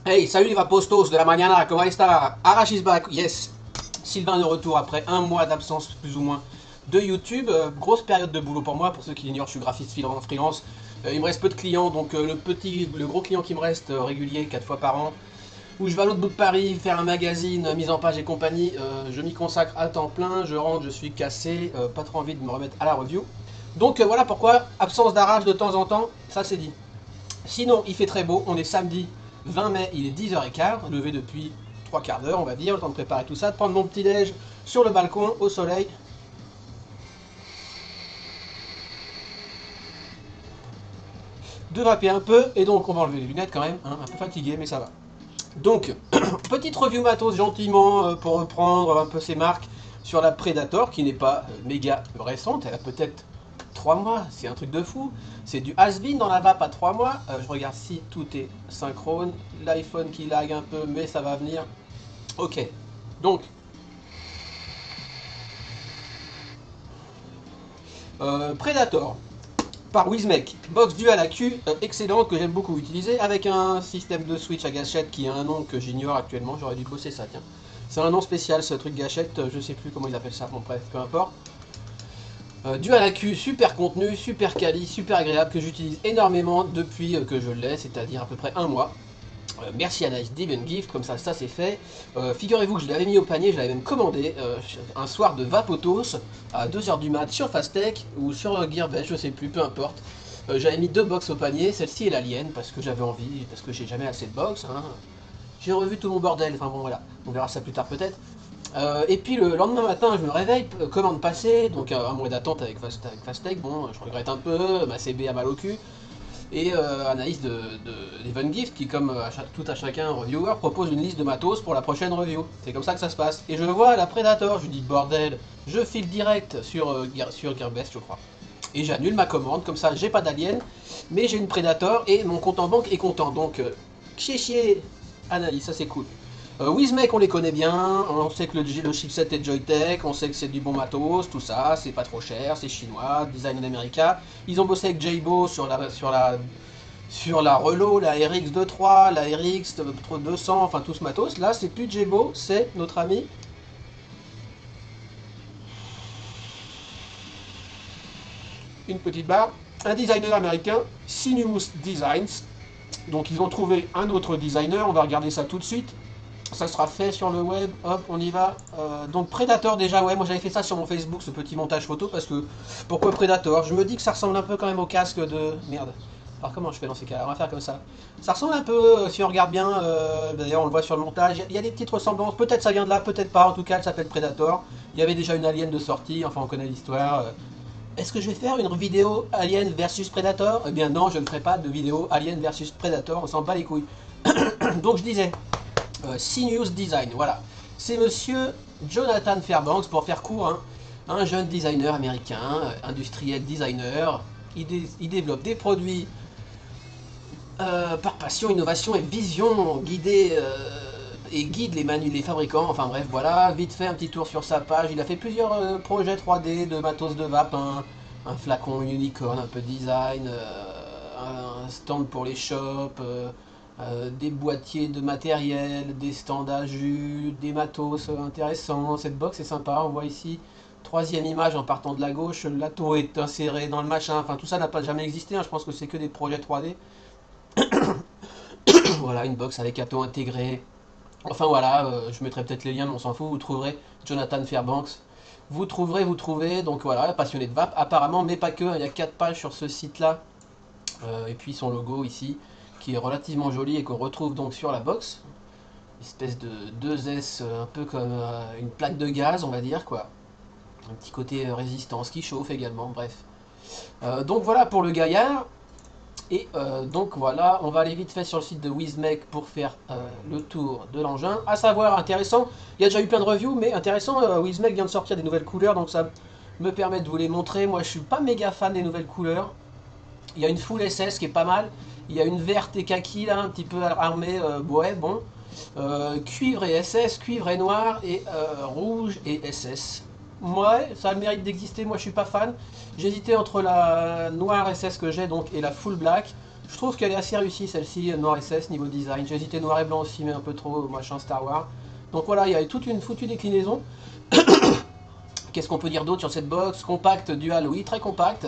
Hey, salut les vapostos de la mañana, comment está? Arash is back, yes. Sylvain de retour après un mois d'absence plus ou moins de YouTube. Grosse période de boulot pour moi, pour ceux qui l'ignorent, je suis graphiste freelance. Il me reste peu de clients, donc le gros client qui me reste régulier, 4 fois par an, où je vais à l'autre bout de Paris faire un magazine, mise en page et compagnie, je m'y consacre à temps plein, je rentre, je suis cassé, pas trop envie de me remettre à la review. Donc voilà pourquoi, absence d'Arash de temps en temps, ça c'est dit. Sinon, il fait très beau, on est samedi 20 mai, il est 10h15, levé depuis 3 quarts d'heure, on va dire, le temps de préparer tout ça, de prendre mon petit déj sur le balcon, au soleil. De vaper un peu, et donc on va enlever les lunettes quand même, hein, un peu fatigué, mais ça va. Donc, petite review matos gentiment, pour reprendre un peu ses marques sur la Predator, qui n'est pas méga récente, elle a peut-être 3 mois, c'est un truc de fou. C'est du has-been dans la vape à 3 mois. Je regarde si tout est synchrone. L'iPhone qui lag un peu, mais ça va venir. Ok. Donc, Predator par Wizmek. Box dual à Q, excellente, que j'aime beaucoup utiliser, avec un système de switch à gâchette qui a un nom que j'ignore actuellement. J'aurais dû bosser ça, tiens. C'est un nom spécial, ce truc gâchette, je sais plus comment ils appellent ça, bon bref, peu importe. Dual AQ, super contenu, super quali, super agréable, que j'utilise énormément depuis que je l'ai, c'est-à-dire à peu près un mois. Merci à Nice Diven Gift, comme ça c'est fait. Figurez-vous que je l'avais mis au panier, je l'avais même commandé un soir de Vapotos à 2h du mat sur Fastech ou sur Gearbest, je sais plus, peu importe. J'avais mis 2 box au panier, celle-ci est l'alien parce que j'avais envie, parce que j'ai jamais assez de box. Hein. J'ai revu tout mon bordel, enfin bon voilà, on verra ça plus tard peut-être. Et puis le lendemain matin, je me réveille, commande passée, donc un mois d'attente avec Fastech, bon, je regrette un peu, ma CB a mal au cul. Et Anaïs d'Even Gift, qui comme tout à chacun reviewer, propose une liste de matos pour la prochaine review. C'est comme ça que ça se passe. Et je vois la Predator, je lui dis bordel, je file direct sur Gearbest, je crois. Et j'annule ma commande, comme ça j'ai pas d'alien, mais j'ai une Predator et mon compte en banque est content. Donc, chier, Anaïs, ça c'est cool. Wizmek, on les connaît bien, on sait que le chipset est Joytech, on sait que c'est du bon matos, tout ça, c'est pas trop cher, c'est chinois, design d'America. Ils ont bossé avec Jaybo sur la Relo, la RX23, la RX200, enfin tout ce matos. Là, c'est plus Jaybo, c'est notre ami. Une petite barre, un designer américain, Sinuous Designs. Donc ils ont trouvé un autre designer, on va regarder ça tout de suite. Ça sera fait sur le web, hop, on y va. Donc Predator déjà, ouais, moi j'avais fait ça sur mon Facebook, ce petit montage photo, parce que, pourquoi Predator? Je me dis que ça ressemble un peu quand même au casque de... Merde. Alors comment je fais dans ces cas-là? On va faire comme ça. Ça ressemble un peu, si on regarde bien, d'ailleurs on le voit sur le montage, il y a des petites ressemblances, peut-être ça vient de là, peut-être pas, en tout cas elle s'appelle Predator. Il y avait déjà une alien de sortie, enfin on connaît l'histoire. Est-ce que je vais faire une vidéo Alien versus Predator? Eh bien non, je ne ferai pas de vidéo Alien versus Predator, on s'en bat les couilles. Donc je disais... Sinuous Design, voilà. C'est monsieur Jonathan Fairbanks, pour faire court, hein, un jeune designer américain, industriel designer. Il développe des produits par passion, innovation et vision, et guide les fabricants. Enfin bref, voilà, vite fait un petit tour sur sa page. Il a fait plusieurs projets 3D de matos de vape, un flacon unicorn, un peu design, un stand pour les shops. Des boîtiers de matériel, des stands à jus, des matos intéressants. Cette box est sympa, on voit ici, troisième image en partant de la gauche, l'atto est inséré dans le machin, enfin tout ça n'a pas jamais existé, hein. Je pense que c'est que des projets 3D. Voilà, une box avec atto intégré. Enfin voilà, je mettrai peut-être les liens, mais on s'en fout, vous trouverez Jonathan Fairbanks. Vous trouverez, donc voilà, passionné de vape, apparemment, mais pas que, il y a 4 pages sur ce site-là. Et puis son logo ici, qui est relativement joli et qu'on retrouve donc sur la box. Une espèce de 2S, un peu comme une plaque de gaz, on va dire, quoi. Un petit côté résistance qui chauffe également, bref. Donc voilà pour le gaillard. Et donc voilà, on va aller vite fait sur le site de Wizmec pour faire le tour de l'engin. À savoir, intéressant, il y a déjà eu plein de reviews, mais intéressant, Wizmec vient de sortir des nouvelles couleurs, donc ça me permet de vous les montrer. Moi je suis pas méga fan des nouvelles couleurs. Il y a une full SS qui est pas mal. Il y a une verte et kaki là, un petit peu armée, ouais bon. Cuivre et SS, cuivre et noir, et rouge et SS. Ouais, ça a le mérite d'exister, moi je suis pas fan. J'hésitais entre la noire SS que j'ai donc et la full black. Je trouve qu'elle est assez réussie celle-ci, noir SS niveau design. J'ai hésité noir et blanc aussi, mais un peu trop machin Star Wars. Donc voilà, il y a toute une foutue déclinaison. Qu'est-ce qu'on peut dire d'autre sur cette box? Compact, dual, oui, très compact.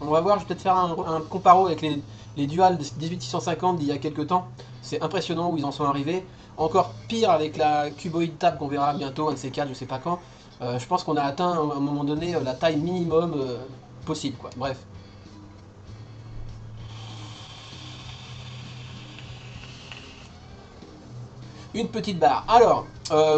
On va voir, je vais peut-être faire un comparo avec les dual 18650 d'il y a quelques temps. C'est impressionnant où ils en sont arrivés. Encore pire avec la cuboid tab qu'on verra bientôt, un de ces quatre, je sais pas quand. Je pense qu'on a atteint à un moment donné la taille minimum possible, quoi. Bref. Une petite barre. Alors,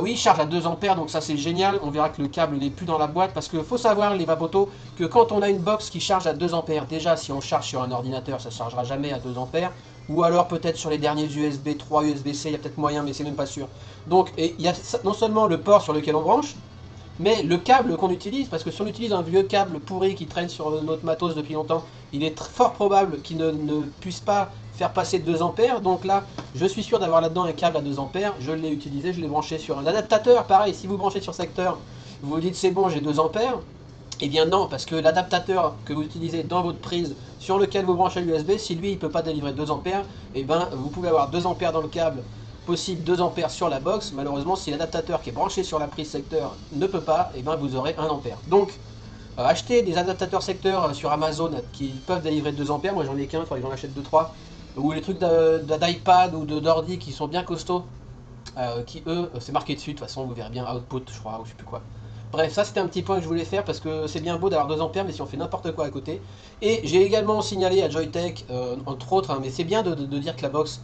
oui, charge à 2 ampères, donc ça c'est génial. On verra que le câble n'est plus dans la boîte parce qu'il faut savoir, les vapotos, que quand on a une box qui charge à 2 ampères, déjà si on charge sur un ordinateur, ça ne chargera jamais à 2 ampères. Ou alors peut-être sur les derniers USB 3, USB-C, il y a peut-être moyen, mais c'est même pas sûr. Donc, il y a non seulement le port sur lequel on branche, mais le câble qu'on utilise, parce que si on utilise un vieux câble pourri qui traîne sur notre matos depuis longtemps, il est fort probable qu'il ne puisse pas faire passer 2 ampères. Donc là, je suis sûr d'avoir là-dedans un câble à 2 ampères. Je l'ai utilisé, je l'ai branché sur un adaptateur. Pareil, si vous branchez sur secteur, vous vous dites c'est bon, j'ai 2 ampères. Eh bien non, parce que l'adaptateur que vous utilisez dans votre prise sur lequel vous branchez l'USB, si lui il ne peut pas délivrer 2 ampères, eh ben vous pouvez avoir 2 ampères dans le câble, possible 2 ampères sur la box. Malheureusement, si l'adaptateur qui est branché sur la prise secteur ne peut pas, et ben vous aurez 1 ampère. Donc, acheter des adaptateurs secteur sur Amazon qui peuvent délivrer 2 ampères, moi j'en ai qu'un, il faudrait que j'en achète 2-3, ou les trucs d'iPad ou d'ordi qui sont bien costauds, qui eux, c'est marqué dessus, de toute façon vous verrez bien output, je crois, ou je sais plus quoi. Bref, ça c'était un petit point que je voulais faire parce que c'est bien beau d'avoir 2 ampères, mais si on fait n'importe quoi à côté. Et j'ai également signalé à Joytech, entre autres, hein, mais c'est bien de dire que la box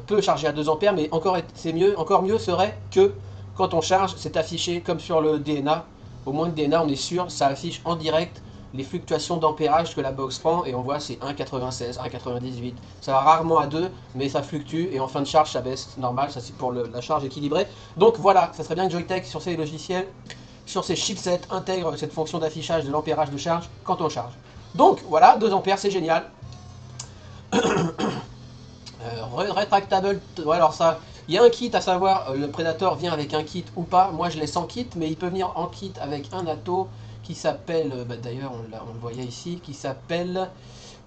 peut charger à 2 ampères, mais encore mieux serait que quand on charge, c'est affiché comme sur le DNA. Au moins le DNA, on est sûr, ça affiche en direct les fluctuations d'ampérage que la box prend, et on voit c'est 1,96, 1,98. Ça va rarement à 2, mais ça fluctue, et en fin de charge, ça baisse, normal, ça c'est pour la charge équilibrée. Donc voilà, ça serait bien que Joytech, sur ces logiciels, sur ces chipsets, intègre cette fonction d'affichage de l'ampérage de charge quand on charge. Donc voilà, 2 ampères, c'est génial. Retractable, ouais, alors ça, il y a un kit à savoir, le Predator vient avec un kit ou pas. Moi je l'ai sans kit, mais il peut venir en kit avec un atto qui s'appelle, d'ailleurs on le voyait ici, qui s'appelle,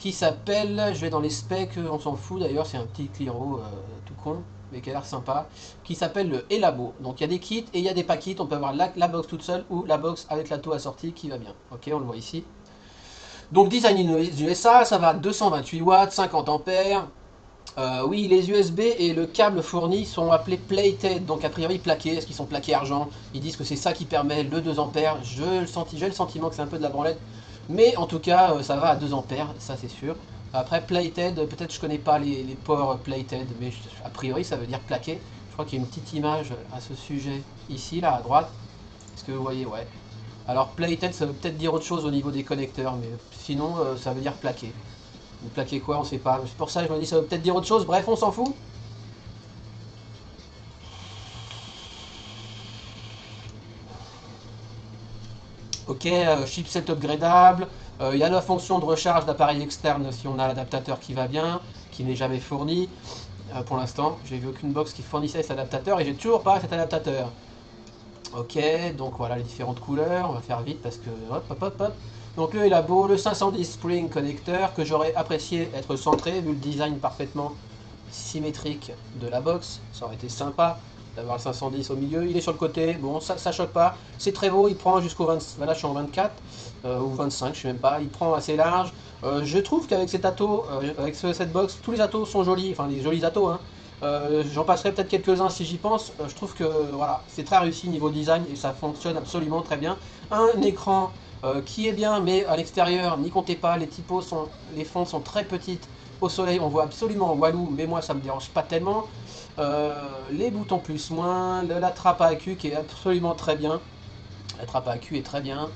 je vais dans les specs, on s'en fout d'ailleurs, c'est un petit Cliro tout con, mais qui a l'air sympa, qui s'appelle le Elabo. Donc il y a des kits et il y a des pas kits, on peut avoir la box toute seule ou la box avec l'atto assorti qui va bien. Ok, on le voit ici. Donc design USA, ça va à 228 watts, 50 ampères. Oui, les USB et le câble fourni sont appelés plated, donc a priori plaqués. Est-ce qu'ils sont plaqués argent? Ils disent que c'est ça qui permet le 2 ampères. J'ai le sentiment que c'est un peu de la branlette, mais en tout cas, ça va à 2 ampères, ça c'est sûr. Après, plated, peut-être je connais pas les ports plated, mais a priori ça veut dire plaqué. Je crois qu'il y a une petite image à ce sujet ici, là à droite. Est-ce que vous voyez? Ouais. Alors, plated, ça veut peut-être dire autre chose au niveau des connecteurs, mais sinon, ça veut dire plaqué. Ou plaqué quoi, on sait pas. C'est pour ça que je me dis ça veut peut-être dire autre chose. Bref, on s'en fout. Ok, chipset upgradable. Il y a la fonction de recharge d'appareil externe si on a l'adaptateur qui va bien, qui n'est jamais fourni. Pour l'instant, j'ai vu aucune box qui fournissait cet adaptateur et j'ai toujours pas cet adaptateur. Ok, donc voilà les différentes couleurs. On va faire vite parce que hop hop hop hop. Donc le Elabo, le 510 Spring Connecteur que j'aurais apprécié être centré vu le design parfaitement symétrique de la box. Ça aurait été sympa d'avoir le 510 au milieu. Il est sur le côté, bon ça choque pas. C'est très beau, il prend jusqu'au 20. Là je suis en 24 ou 25, je sais même pas. Il prend assez large. Je trouve qu'avec cet atto, avec cette box, tous les attos sont jolis, enfin les jolis attos. Hein. J'en passerai peut-être quelques-uns si j'y pense. Je trouve que voilà, c'est très réussi niveau design et ça fonctionne absolument très bien. Un écran qui est bien, mais à l'extérieur, n'y comptez pas, les fonds sont très petites. Au soleil, on voit absolument Walou, mais moi ça me dérange pas tellement. Les boutons plus moins, la trappe à accu qui est absolument très bien. La trappe à accu est très bien.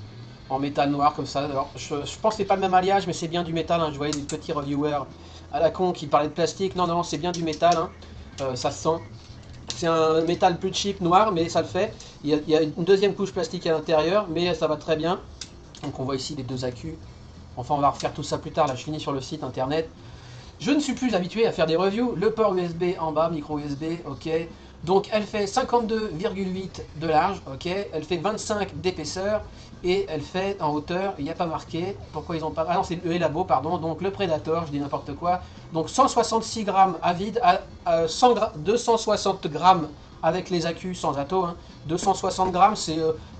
En métal noir comme ça. Alors, je pense que c'est pas le même alliage, mais c'est bien du métal. Hein. Je voyais des petits reviewers à la con qui parlaient de plastique. Non, non, c'est bien du métal. Hein. Ça se sent. C'est un métal plus cheap noir, mais ça le fait. Il y a une deuxième couche plastique à l'intérieur, mais ça va très bien. Donc on voit ici les deux accus. Enfin, on va refaire tout ça plus tard. Là, je finis sur le site internet. Je ne suis plus habitué à faire des reviews. Le port USB en bas, micro USB, ok. Donc elle fait 52,8 de large, ok. Elle fait 25 d'épaisseur et elle fait en hauteur, il n'y a pas marqué. Pourquoi ils ont pas... Ah non, c'est le Elabo, pardon. Donc le Predator, je dis n'importe quoi. Donc 166 grammes à vide, à 260 grammes avec les accus sans ato. Hein. 260 grammes,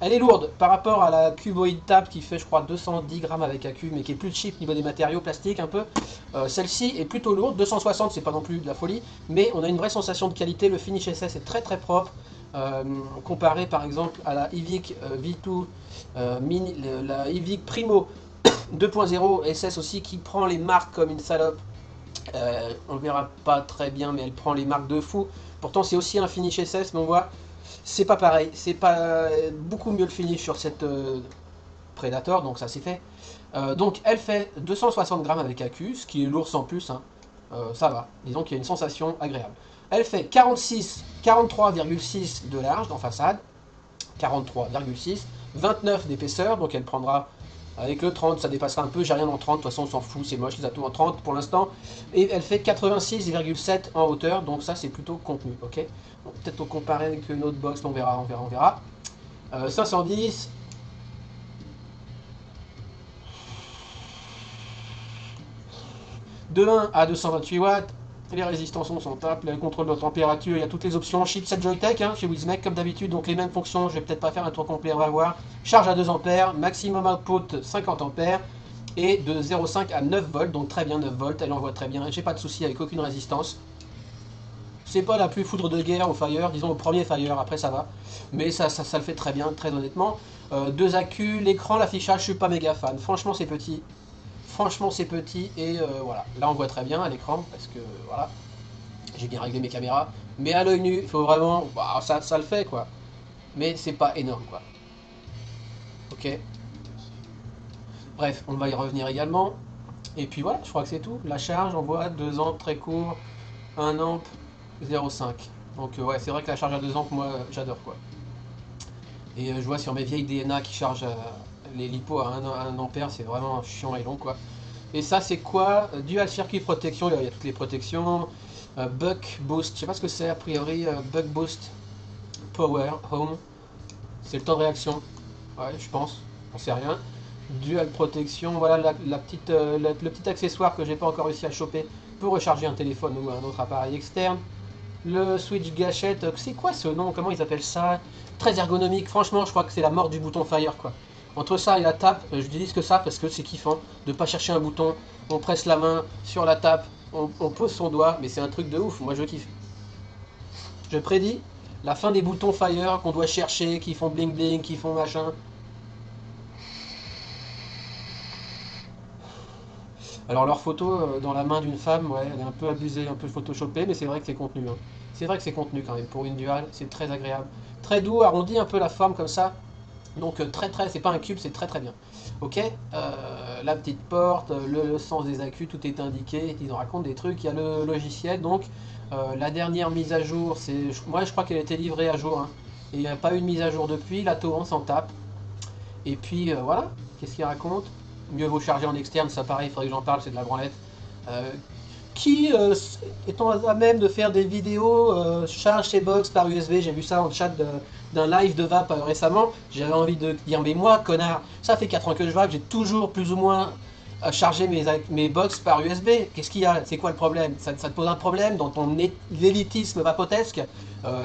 elle est lourde par rapport à la Cuboid Tab qui fait, je crois, 210 grammes avec accu, mais qui est plus cheap au niveau des matériaux plastiques un peu. Celle-ci est plutôt lourde, 260, c'est pas non plus de la folie, mais on a une vraie sensation de qualité. Le finish SS est très très propre. Comparé par exemple à la Ivic V2 Mini, la Ivic Primo 2.0 SS aussi qui prend les marques comme une salope. On le verra pas très bien, mais elle prend les marques de fou. Pourtant c'est aussi un finish SS, mais on voit c'est pas pareil, c'est pas beaucoup mieux le finish sur cette Predator, donc ça c'est fait. Donc elle fait 260 grammes avec accu, ce qui est lourd sans plus, hein. Ça va, disons qu'il y a une sensation agréable. Elle fait 43,6 de large en façade, 43,6, 29 d'épaisseur, donc elle prendra avec le 30, ça dépassera un peu, j'ai rien en 30, de toute façon on s'en fout, c'est moche les atouts en 30 pour l'instant. Et elle fait 86,7 en hauteur, donc ça c'est plutôt contenu, ok. Peut-être au comparer avec une autre box, on verra, on verra, on verra. 510. De 1 à 228 watts, les résistances on s'en tape, le contrôle de température, il y a toutes les options, chipset Joytech hein, chez Wismec comme d'habitude, donc les mêmes fonctions, je vais peut-être pas faire un tour complet, on va voir. Charge à 2 ampères, maximum output 50 ampères et de 0,5 à 9 volts, donc très bien 9 volts, elle envoie très bien, j'ai pas de souci avec aucune résistance. C'est pas la plus foudre de guerre au Fire, disons au premier Fire, après ça va, mais ça le fait très bien, très honnêtement. Deux accus, l'écran, l'affichage, je suis pas méga fan, franchement c'est petit. Franchement c'est petit et voilà, là on voit très bien à l'écran parce que voilà, j'ai bien réglé mes caméras, mais à l'œil nu, il faut vraiment, bah, ça le fait quoi, mais c'est pas énorme quoi. Ok. Bref, on va y revenir également. Et puis voilà, je crois que c'est tout. La charge, on voit 2 ampes très court, 1 amp 0,5. Donc ouais, c'est vrai que la charge à 2 ampes, moi j'adore quoi. Et je vois sur mes vieilles DNA qui chargent les lipos à 1 ampère, c'est vraiment chiant et long quoi. Et ça c'est quoi? Dual circuit protection, il y a toutes les protections. Buck boost, je sais pas ce que c'est a priori, buck boost power home. C'est le temps de réaction. Ouais, je pense, on sait rien. Dual protection, voilà la petite, le petit accessoire que j'ai pas encore réussi à choper pour recharger un téléphone ou un autre appareil externe. Le switch gâchette, c'est quoi ce nom? Comment ils appellent ça? Très ergonomique, franchement je crois que c'est la mort du bouton Fire quoi. Entre ça et la tape, j'utilise que ça parce que c'est kiffant de pas chercher un bouton, on presse la main sur la tape, on pose son doigt, mais c'est un truc de ouf, moi je kiffe. Je prédis la fin des boutons Fire qu'on doit chercher, qui font bling bling, qui font machin. Alors leur photo dans la main d'une femme, ouais, elle est un peu abusée, un peu photoshopée, mais c'est vrai que c'est contenu. Hein. C'est vrai que c'est contenu quand même. Pour une dual, c'est très agréable. Très doux, arrondi un peu la forme comme ça. Donc très, c'est pas un cube, c'est très très bien. Ok, la petite porte, le sens des accus, tout est indiqué. Ils en racontent des trucs. Il y a le logiciel. Donc la dernière mise à jour, moi je crois qu'elle a été livrée à jour. Hein. Et il n'y a pas eu de mise à jour depuis. La on s'en tape. Et puis voilà, qu'est-ce qu'il raconte? Mieux vaut charger en externe, ça pareil, il faudrait que j'en parle, c'est de la branlette. Qui est à même de faire des vidéos charge ses box par USB? J'ai vu ça en chat d'un live de VAP récemment. J'avais envie de dire, mais moi, connard, ça fait 4 ans que je vape, j'ai toujours plus ou moins chargé mes box par USB. Qu'est-ce qu'il y a? C'est quoi le problème? Ça te pose un problème dans ton élitisme vapotesque?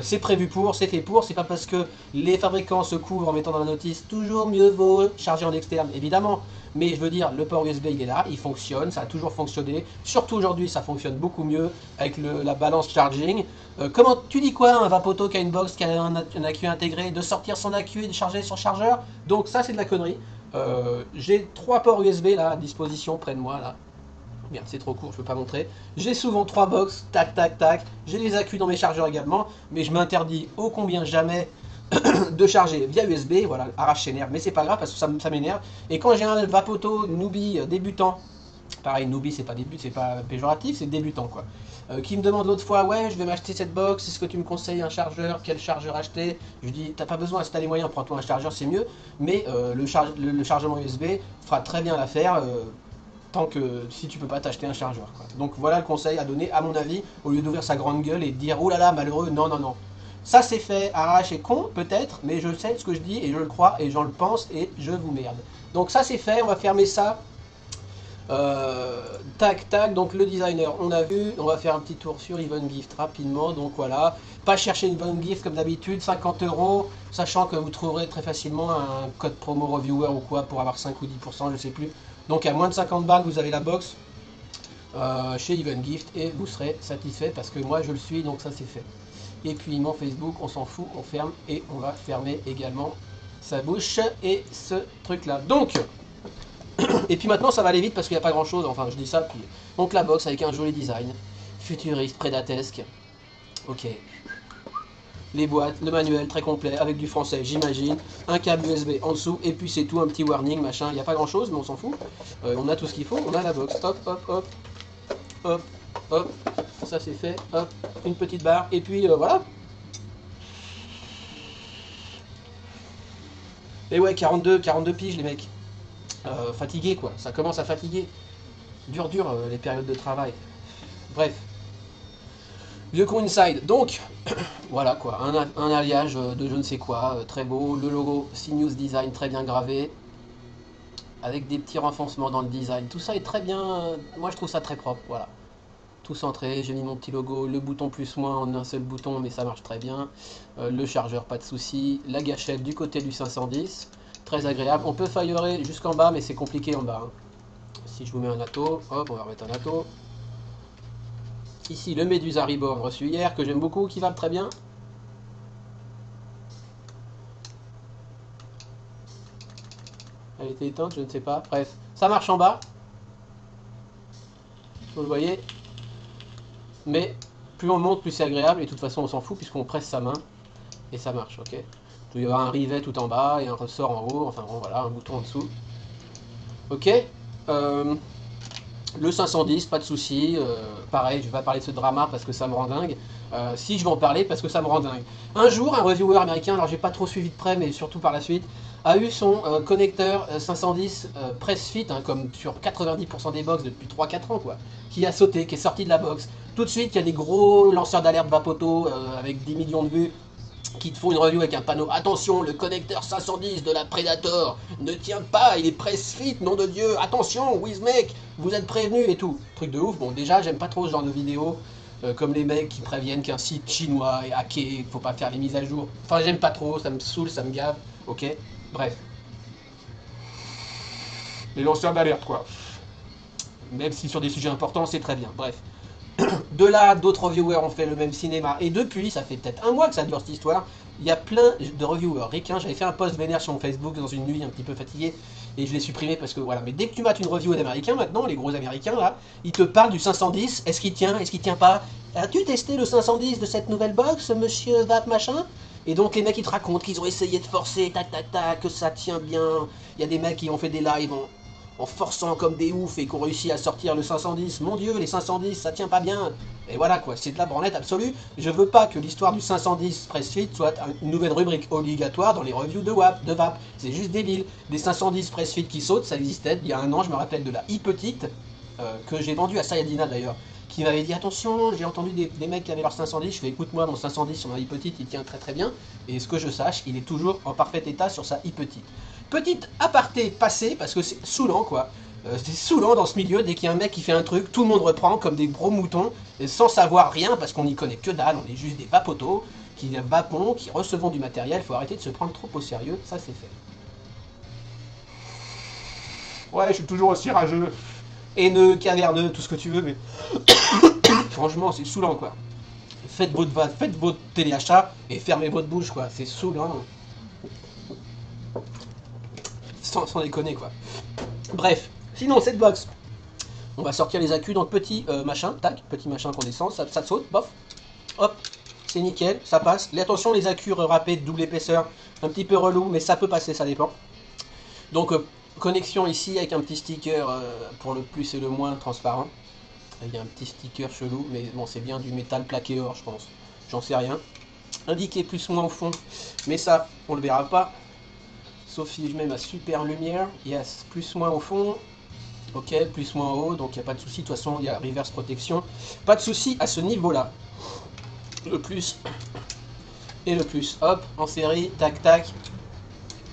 C'est prévu pour, c'est fait pour, c'est pas parce que les fabricants se couvrent en mettant dans la notice toujours mieux vaut charger en externe, évidemment. Mais je veux dire, le port USB il est là, il fonctionne, ça a toujours fonctionné. Surtout aujourd'hui, ça fonctionne beaucoup mieux avec la balance charging. Comment tu dis quoi un vapoto qui a une box, qui a un accu intégré, de sortir son accu et de charger son chargeur? Donc ça c'est de la connerie. J'ai 3 ports USB là à disposition près de moi là. Merde, c'est trop court, je peux pas montrer. J'ai souvent 3 box, tac tac tac. J'ai les accus dans mes chargeurs également, mais je m'interdis ô combien jamais de charger via USB, voilà, arrache ses nerfs, mais c'est pas grave parce que ça m'énerve. Et quand j'ai un vapoto newbie débutant, pareil, newbie c'est pas début, c'est pas péjoratif, c'est débutant quoi, qui me demande l'autre fois, ouais, je vais m'acheter cette box, est-ce que tu me conseilles un chargeur, quel chargeur acheter? Je lui dis, t'as pas besoin, si t'as les moyens, prends-toi un chargeur, c'est mieux, mais le chargement USB fera très bien l'affaire. Tant que si tu peux pas t'acheter un chargeur quoi. Donc voilà le conseil à donner à mon avis, au lieu d'ouvrir sa grande gueule et de dire oh là là malheureux, non non non. Ça c'est fait, arrache et con peut-être, mais je sais ce que je dis et je le crois et j'en le pense et je vous merde. Donc ça c'est fait, on va fermer ça. Tac tac, donc le designer on a vu, on va faire un petit tour sur Even Gift rapidement, donc voilà. Pas chercher Even Gift comme d'habitude, 50 €, sachant que vous trouverez très facilement un code promo reviewer ou quoi pour avoir 5 ou 10%, je sais plus. Donc à moins de 50 balles vous avez la box chez Even Gift et vous serez satisfait parce que moi je le suis, donc ça c'est fait. Et puis mon Facebook, on s'en fout, on ferme et on va fermer également sa bouche et ce truc là. Donc, et puis maintenant ça va aller vite parce qu'il n'y a pas grand chose, enfin je dis ça, puis donc la box avec un joli design, futuriste, prédatesque, ok. Les boîtes, le manuel très complet avec du français j'imagine, un câble USB en dessous et puis c'est tout, un petit warning machin, il n'y a pas grand chose mais on s'en fout. On a tout ce qu'il faut, on a la box, hop hop hop, hop hop, ça c'est fait, hop, une petite barre et puis voilà. Et ouais 42 piges les mecs, fatigué quoi, ça commence à fatiguer, dur les périodes de travail, bref. Vieux con inside, donc voilà quoi, un alliage de je ne sais quoi, très beau, le logo CNews Design très bien gravé, avec des petits renfoncements dans le design, tout ça est très bien, moi je trouve ça très propre, voilà. Tout centré, j'ai mis mon petit logo, le bouton plus moins en un seul bouton mais ça marche très bien, le chargeur pas de souci, la gâchette du côté du 510, très agréable, on peut faieurer jusqu'en bas mais c'est compliqué en bas, hein. Si je vous mets un atto, hop on va remettre un atto. Ici le Medusa Reborn reçu hier, que j'aime beaucoup, qui va très bien. Elle était éteinte, je ne sais pas. Bref, ça marche en bas. Vous le voyez. Mais plus on monte, plus c'est agréable. Et de toute façon, on s'en fout puisqu'on presse sa main. Et ça marche, ok. Il doit y avoir un rivet tout en bas et un ressort en haut. Enfin bon, voilà, un bouton en dessous. Ok. Le 510, pas de souci. Pareil, je vais pas parler de ce drama parce que ça me rend dingue. Si je vais en parler parce que ça me rend dingue. Un jour, un reviewer américain, alors j'ai pas trop suivi de près, mais surtout par la suite, a eu son connecteur 510 press fit, hein, comme sur 90% des box depuis 3-4 ans, quoi, qui a sauté, qui est sorti de la box. Tout de suite, il y a des gros lanceurs d'alerte Vapoto avec 10 millions de vues qui te font une review avec un panneau. Attention, le connecteur 510 de la Predator ne tient pas, il est press fit, nom de Dieu. Attention, Wizmec, vous êtes prévenus et tout. Truc de ouf. Bon, déjà, j'aime pas trop ce genre de vidéos. Comme les mecs qui préviennent qu'un site chinois est hacké, faut pas faire les mises à jour. Enfin, j'aime pas trop, ça me saoule, ça me gave. Ok, bref. Les lanceurs d'alerte, quoi. Même si sur des sujets importants, c'est très bien. Bref. De là, d'autres reviewers ont fait le même cinéma. Et depuis, ça fait peut-être un mois que ça dure cette histoire, il y a plein de reviewers ricains. J'avais fait un post vénère sur mon Facebook dans une nuit un petit peu fatiguée. Et je l'ai supprimé parce que voilà. Mais dès que tu mates une review d'américains, maintenant, les gros américains, là, ils te parlent du 510. Est-ce qu'il tient? Est-ce qu'il tient pas? As-tu testé le 510 de cette nouvelle box, monsieur Vap machin? Et donc les mecs ils te racontent qu'ils ont essayé de forcer, tac tac tac, que ça tient bien. Il y a des mecs qui ont fait des lives en forçant comme des oufs et qui ont réussi à sortir le 510. Mon Dieu, les 510, ça tient pas bien. Et voilà quoi, c'est de la branlette absolue. Je veux pas que l'histoire du 510 Press Fit soit une nouvelle rubrique obligatoire dans les reviews de VAP. C'est juste débile. Des 510 Press Fit qui sautent, ça existait. Il y a un an, je me rappelle de la petite que j'ai vendue à Sayadina d'ailleurs, qui m'avait dit attention, j'ai entendu des mecs qui avaient leur 510. Je fais écoute moi, mon 510 sur ma petite, il tient très très bien. Et ce que je sache, il est toujours en parfait état sur sa petite. Petite aparté passée, parce que c'est saoulant quoi. C'est saoulant dans ce milieu, dès qu'il y a un mec qui fait un truc, tout le monde reprend comme des gros moutons, sans savoir rien, parce qu'on n'y connaît que dalle, on est juste des vapotos, qui vapons, qui recevons du matériel, faut arrêter de se prendre trop au sérieux, ça c'est fait. Ouais, je suis toujours aussi rageux, haineux, caverneux, tout ce que tu veux, mais franchement c'est saoulant quoi. Faites votre téléachat et fermez votre bouche quoi, c'est saoulant. Sans déconner quoi. Bref, sinon cette box, on va sortir les accus dans le petit machin, tac, petit machin qu'on descend, ça saute, bof, hop, c'est nickel, ça passe. Attention, les accus râpés de double épaisseur, un petit peu relou, mais ça peut passer, ça dépend. Donc, connexion ici avec un petit sticker pour le plus et le moins transparent. Il y a un petit sticker chelou, mais bon, c'est bien du métal plaqué or, je pense. J'en sais rien. Indiqué plus ou moins au fond, mais ça, on le verra pas. Sauf si je mets ma super lumière. Yes, plus ou moins au fond. Ok, plus ou moins haut, donc il n'y a pas de souci. De toute façon, il y a reverse protection. Pas de souci à ce niveau-là. Le plus et le plus. Hop, en série, tac, tac.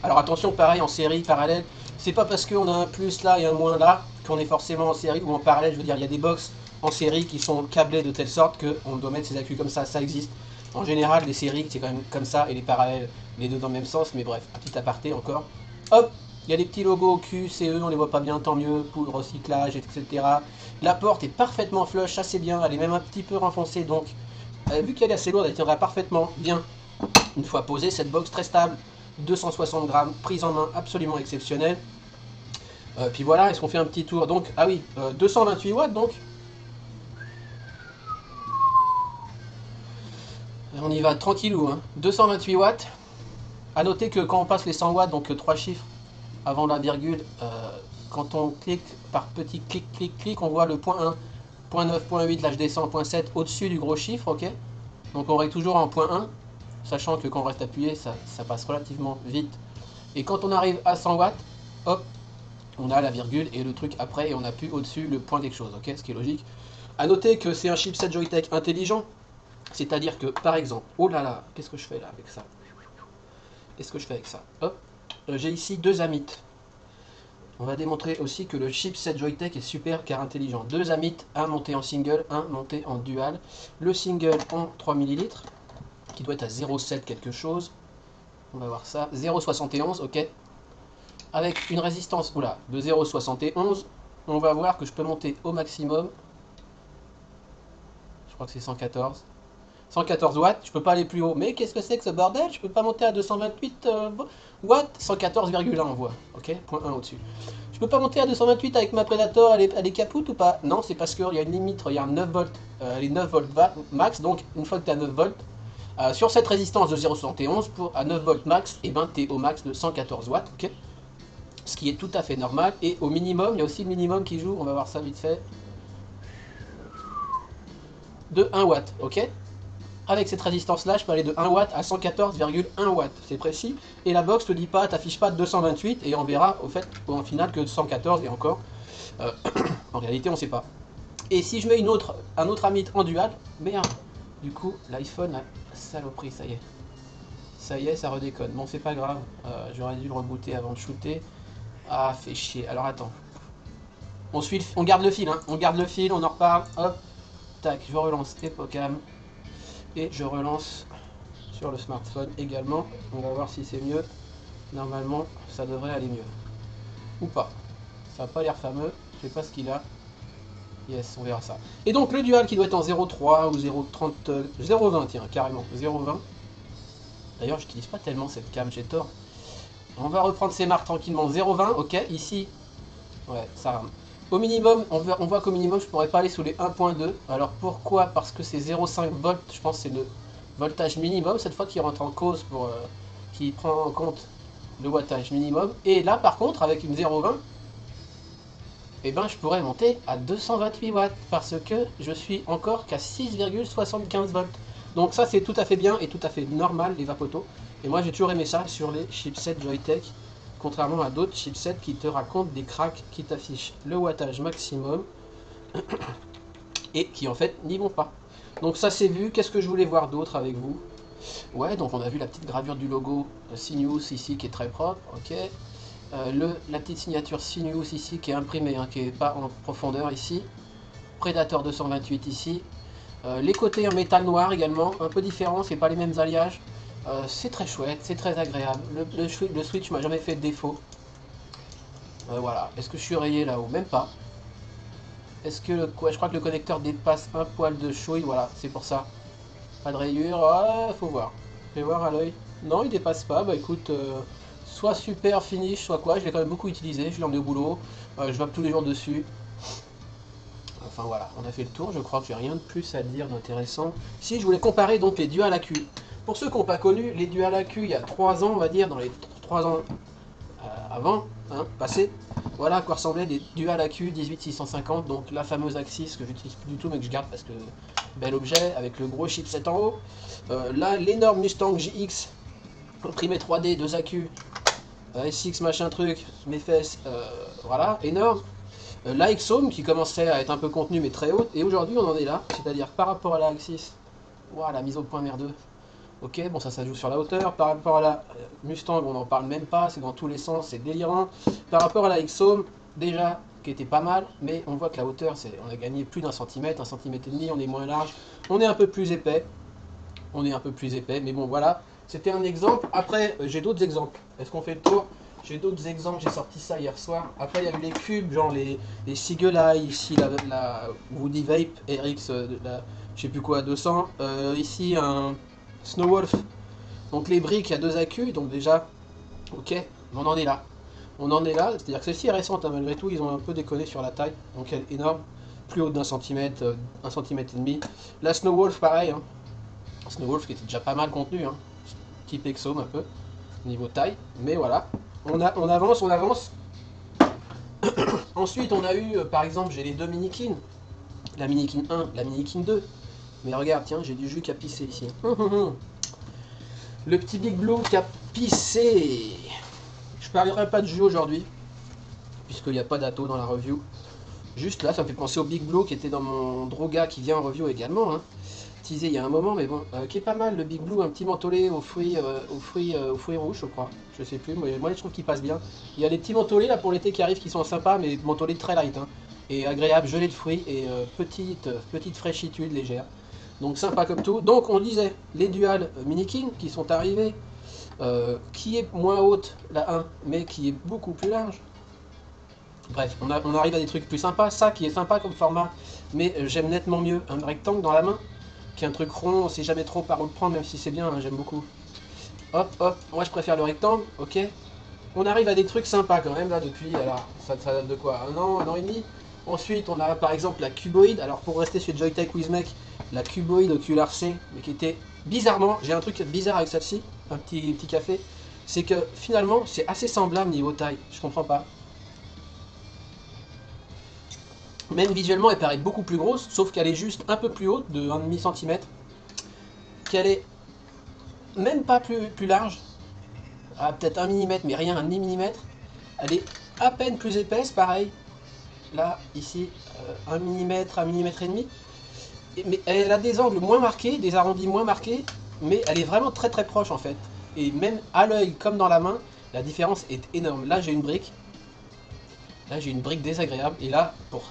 Alors attention, pareil, en série, parallèle. C'est pas parce qu'on a un plus là et un moins là qu'on est forcément en série ou en parallèle. Je veux dire, il y a des box en série qui sont câblées de telle sorte qu'on doit mettre ses accus comme ça existe. En général, les séries, c'est quand même comme ça, et les parallèles, les deux dans le même sens, mais bref, petit aparté encore. Hop, il y a des petits logos Q, CE, on les voit pas bien, tant mieux, pour le recyclage, etc. La porte est parfaitement flush, ça c'est bien, elle est même un petit peu renfoncée, donc vu qu'elle est assez lourde, elle tiendra parfaitement bien. Une fois posée, cette box très stable, 260 grammes, prise en main absolument exceptionnelle. Puis voilà, est-ce qu'on fait un petit tour? Donc, ah oui, 228 watts donc. On y va tranquillou, hein. 228 watts. A noter que quand on passe les 100 watts, donc 3 chiffres avant la virgule, quand on clique par petit clic, clic, clic, on voit le point 1, point 9, point 8, là je descends, point 7 au-dessus du gros chiffre, ok. Donc on reste toujours en point 1, sachant que quand on reste appuyé, ça passe relativement vite. Et quand on arrive à 100 watts, hop, on a la virgule et le truc après, et on appuie au-dessus le point quelque chose, ok, ce qui est logique. A noter que c'est un chipset Joytech intelligent. C'est-à-dire que, par exemple, oh là là, qu'est-ce que je fais là avec ça? Qu'est-ce que je fais avec ça? Hop, j'ai ici deux Amit. On va démontrer aussi que le chipset Joytech est super car intelligent. Deux Amit, un monté en single, un monté en dual. Le single en 3 ml, qui doit être à 0,7 quelque chose. On va voir ça. 0,71, ok. Avec une résistance oula, de 0,71, on va voir que je peux monter au maximum. Je crois que c'est 114. 114 watts, je peux pas aller plus haut. Mais qu'est-ce que c'est que ce bordel? Je peux pas monter à 228 watts. 114,1 on voit. Ok, point 1 au-dessus. Je peux pas monter à 228 avec ma Predator, elle est capoute ou pas? Non, c'est parce qu'il y a une limite, regarde, 9 volts. Les 9 volts max, donc une fois que tu as 9 volts, sur cette résistance de 0,71, à 9 volts max, et ben tu es au max de 114 watts. Ok, ce qui est tout à fait normal. Et au minimum, il y a aussi le minimum qui joue, on va voir ça vite fait, de 1 watt. Ok, avec cette résistance là, je peux aller de 1 watt à 114,1 watts, c'est précis. Et la box te dit pas, t'affiche pas 228 et on verra au fait en final que 114 et encore. En réalité, on sait pas. Et si je mets un autre Amit en dual, merde, du coup l'iPhone a saloperie, ça y est. Ça y est, ça redéconne. Bon, c'est pas grave, j'aurais dû le rebooter avant de shooter. Ah, fait chier. Alors attends. On garde le fil, hein. On garde le fil, on en reparle. Hop, tac, je relance Epocam. Et je relance sur le smartphone également. On va voir si c'est mieux. Normalement, ça devrait aller mieux. Ou pas. Ça n'a pas l'air fameux. Je sais pas ce qu'il a. Yes, on verra ça. Et donc le dual qui doit être en 0,3 ou 0,30... 0,20, tiens, carrément. 0,20. D'ailleurs, j'utilise pas tellement cette cam, j'ai tort. On va reprendre ces marques tranquillement. 0,20, ok. Ici, ouais, ça rame. Au minimum, on voit qu'au minimum, je pourrais pas aller sous les 1.2. Alors pourquoi? Parce que c'est 0,5 volts, je pense que c'est le voltage minimum, cette fois qui rentre en cause, qui prend en compte le wattage minimum. Et là, par contre, avec une 0,20, eh ben, je pourrais monter à 228 watts, parce que je suis encore qu'à 6,75 volts. Donc ça, c'est tout à fait bien et tout à fait normal, les vapotos. Et moi, j'ai toujours aimé ça sur les chipsets Joytech. Contrairement à d'autres chipsets qui te racontent des cracks, qui t'affichent le wattage maximum et qui en fait n'y vont pas. Donc ça c'est vu. Qu'est-ce que je voulais voir d'autre avec vous? Ouais, donc on a vu la petite gravure du logo Synews ici qui est très propre, ok. La petite signature Synews ici qui est imprimée, hein, qui n'est pas en profondeur ici. Predator 228 ici. Les côtés en métal noir également, un peu différent, c'est pas les mêmes alliages. C'est très chouette, c'est très agréable. Le switch m'a jamais fait de défaut. Voilà. Est-ce que je suis rayé là-haut? Même pas. Est-ce que je crois que le connecteur dépasse un poil de chouille. Voilà, c'est pour ça. Pas de rayure. Ah, faut voir. Je vais voir à l'œil. Non, il dépasse pas. Bah écoute, soit super finish, soit quoi. Je l'ai quand même beaucoup utilisé. Je l'ai emmené au boulot. Je vape tous les jours dessus. Enfin voilà, on a fait le tour, je crois que j'ai rien de plus à dire d'intéressant. Si, je voulais comparer donc les Dual AQ. Pour ceux qui n'ont pas connu, les Dual AQ il y a 3 ans, on va dire, dans les 3 ans avant, hein, passé, voilà à quoi ressemblaient les Dual AQ 18650, donc la fameuse Axis que j'utilise plus du tout mais que je garde parce que bel objet, avec le gros chipset en haut. Là, l'énorme Mustang GX, imprimé 3D, 2 AQ, SX machin truc, mes fesses, voilà, énorme. La Exome qui commençait à être un peu contenue mais très haute, et aujourd'hui on en est là, c'est-à-dire par rapport à la Axis, wow, la mise au point merdeux. Ok, bon ça joue sur la hauteur. Par rapport à la Mustang, on n'en parle même pas, c'est dans tous les sens, c'est délirant. Par rapport à la Exome, déjà, qui était pas mal, mais on voit que la hauteur, on a gagné plus d'un centimètre, 1,5 cm, on est moins large, on est un peu plus épais. On est un peu plus épais, mais bon voilà, c'était un exemple. Après, j'ai d'autres exemples. Est-ce qu'on fait le tour? J'ai d'autres exemples, j'ai sorti ça hier soir. Après, il y a eu les cubes, genre les Seagull Eye, ici la Woody Vape RX, je sais plus quoi, 200. Ici, un Snowwolf. Donc les briques, il y a 2 AQ, donc déjà, ok, on en est là. On en est là, c'est-à-dire que celle-ci est récente, hein, malgré tout, ils ont un peu déconné sur la taille, donc elle est énorme, plus haute d'1 cm, 1,5 cm. La Snowwolf, pareil, hein. Snowwolf qui était déjà pas mal contenu, hein. Type Exome un peu, niveau taille, mais voilà. On avance, on avance. Ensuite, on a eu, par exemple, j'ai les 2 Minikin. La Minikin 1, la Minikin 2. Mais regarde, tiens, j'ai du jus qui a pissé ici. Le petit Big Blue qui a pissé. Je parlerai pas de jus aujourd'hui, puisqu'il n'y a pas d'atto dans la review. Juste là, ça me fait penser au Big Blue qui était dans mon Droga qui vient en review également. Hein. Teasé il y a un moment, mais bon, qui est pas mal le Big Blue, un petit mentholé aux fruits rouges, je crois. Je sais plus, moi je trouve qu'il passe bien. Il y a les petits mentholés là pour l'été qui arrivent qui sont sympas, mais mentholés très light. Hein. Et agréable, gelée de fruits et petite fraîchitude légère. Donc sympa comme tout. Donc on disait, les Dual Minikin qui sont arrivés, qui est moins haute, la 1, mais qui est beaucoup plus large. Bref, on arrive à des trucs plus sympas. Ça qui est sympa comme format, mais j'aime nettement mieux un rectangle dans la main qu'un truc rond. On sait jamais trop par où le prendre, même si c'est bien, hein, j'aime beaucoup. Hop, hop, moi je préfère le rectangle, ok. On arrive à des trucs sympas quand même là depuis, alors ça date de quoi, un an et demi. Ensuite on a par exemple la Cuboid, alors pour rester sur Joytech Wismec, la Cuboid Ocular C, mais qui était bizarrement, j'ai un truc bizarre avec celle-ci, un petit café, c'est que finalement c'est assez semblable niveau taille, je comprends pas. Même visuellement elle paraît beaucoup plus grosse, sauf qu'elle est juste un peu plus haute, de 1,5 cm, qu'elle est même pas plus large, peut-être 1 mm, mais rien, 1 mm. Elle est à peine plus épaisse, pareil. Là, ici, 1 mm, 1 mm et demi. Mais elle a des angles moins marqués, des arrondis moins marqués, mais elle est vraiment très très proche en fait. Et même à l'œil comme dans la main, la différence est énorme. Là, j'ai une brique. Là, j'ai une brique désagréable. Et là, pour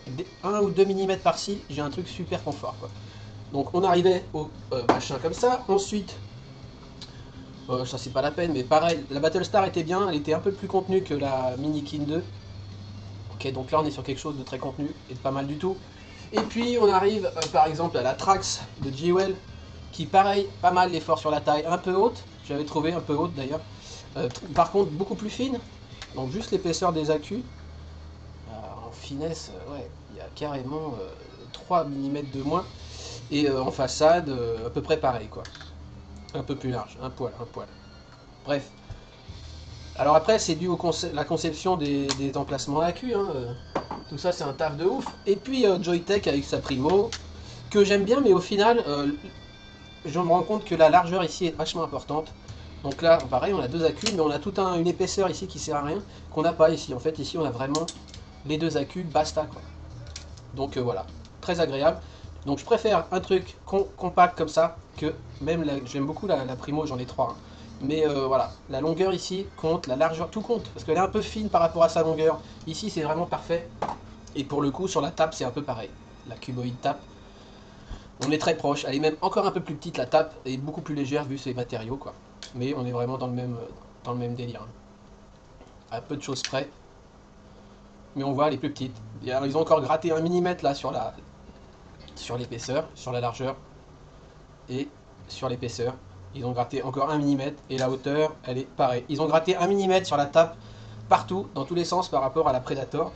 1 ou 2 mm par-ci, j'ai un truc super confort, quoi. Donc, on arrivait au machin comme ça. Ensuite, ça c'est pas la peine, mais pareil, la Battlestar était bien, elle était un peu plus contenue que la Minikin 2. Ok, donc là on est sur quelque chose de très contenu et de pas mal du tout. Et puis on arrive par exemple à la Trax de Jewel, qui pareil, pas mal l'effort sur la taille, un peu haute, j'avais trouvé un peu haute d'ailleurs. Par contre beaucoup plus fine, donc juste l'épaisseur des accus. En finesse, ouais, il y a carrément 3 mm de moins. Et en façade, à peu près pareil quoi. Un peu plus large, un poil. Bref. Alors après, c'est dû à la conception des emplacements AQ. Hein. Tout ça, c'est un taf de ouf. Et puis Joytech avec sa Primo, que j'aime bien, mais au final, je me rends compte que la largeur ici est vachement importante. Donc là, pareil, on a 2 AQ, mais on a toute une épaisseur ici qui sert à rien, qu'on n'a pas ici. En fait, ici, on a vraiment les 2 AQ, basta quoi. Donc voilà, très agréable. Donc je préfère un truc compact comme ça, que même, j'aime beaucoup la Primo, j'en ai 3. Hein. Mais voilà, la longueur ici compte, la largeur, tout compte, parce qu'elle est un peu fine par rapport à sa longueur. Ici c'est vraiment parfait, et pour le coup sur la tape c'est un peu pareil. La Cuboid tape, on est très proche, elle est même encore un peu plus petite, la tape est beaucoup plus légère vu ses matériaux quoi. Mais on est vraiment dans le même délire. Hein. À peu de choses près, mais on voit elle est plus petite. Et alors, ils ont encore gratté 1 mm là sur l'épaisseur, sur la largeur, et sur l'épaisseur. Ils ont gratté encore 1 mm, et la hauteur, elle est pareille. Ils ont gratté 1 mm sur la tape, partout, dans tous les sens par rapport à la Predator.